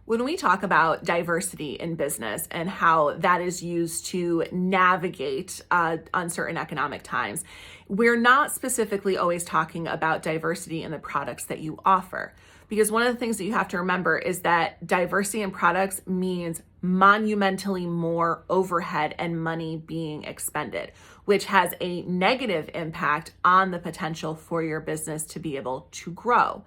When we talk about diversity in business and how that is used to navigate uncertain economic times, we're not specifically always talking about diversity in the products that you offer. Because one of the things that you have to remember is that diversity in products means monumentally more overhead and money being expended, which has a negative impact on the potential for your business to be able to grow.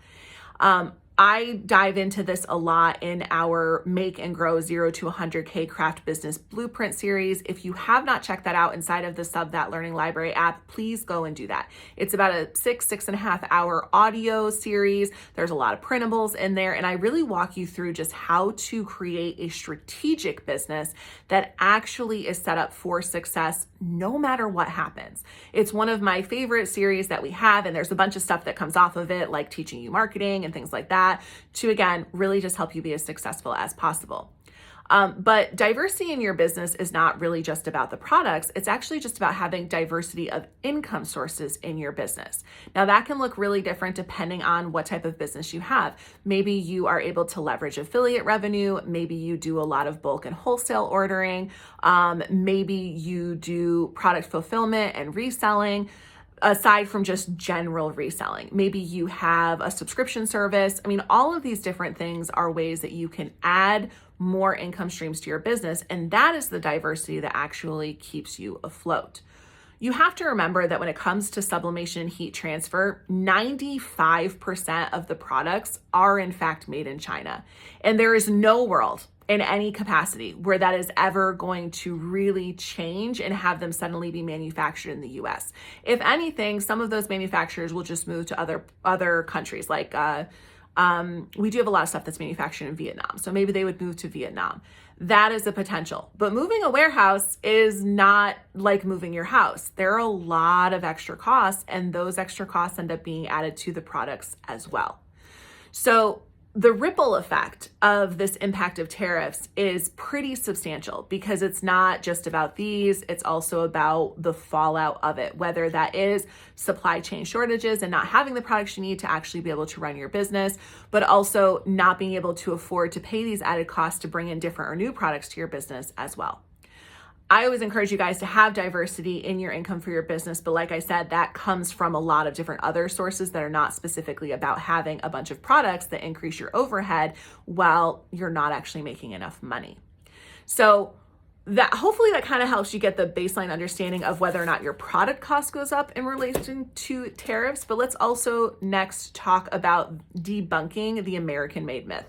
I dive into this a lot in our Make and Grow 0 to 100K Craft Business Blueprint series. If you have not checked that out inside of the Sub That Learning Library app, please go and do that. It's about a 6.5 hour audio series. There's a lot of printables in there, and I really walk you through just how to create a strategic business that actually is set up for success no matter what happens. It's one of my favorite series that we have, and there's a bunch of stuff that comes off of it, like teaching you marketing and things like that, to again, really just help you be as successful as possible. But diversity in your business is not really just about the products. It's actually just about having diversity of income sources in your business. Now that can look really different depending on what type of business you have. Maybe you are able to leverage affiliate revenue. Maybe you do a lot of bulk and wholesale ordering. Maybe you do product fulfillment and reselling. Aside from just general reselling, maybe you have a subscription service. I mean, all of these different things are ways that you can add more income streams to your business. And that is the diversity that actually keeps you afloat. You have to remember that when it comes to sublimation and heat transfer, 95% of the products are in fact made in China. And there is no world in any capacity where that is ever going to really change and have them suddenly be manufactured in the US. If anything, some of those manufacturers will just move to other countries. Like we do have a lot of stuff that's manufactured in Vietnam. So maybe they would move to Vietnam. That is a potential. But moving a warehouse is not like moving your house. There are a lot of extra costs, and those extra costs end up being added to the products as well. So the ripple effect of this impact of tariffs is pretty substantial because it's not just about these, it's also about the fallout of it, whether that is supply chain shortages and not having the products you need to actually be able to run your business, but also not being able to afford to pay these added costs to bring in different or new products to your business as well. I always encourage you guys to have diversity in your income for your business. But like I said, that comes from a lot of different other sources that are not specifically about having a bunch of products that increase your overhead while you're not actually making enough money. So that hopefully that kind of helps you get the baseline understanding of whether or not your product cost goes up in relation to tariffs. But let's also next talk about debunking the American-made myth.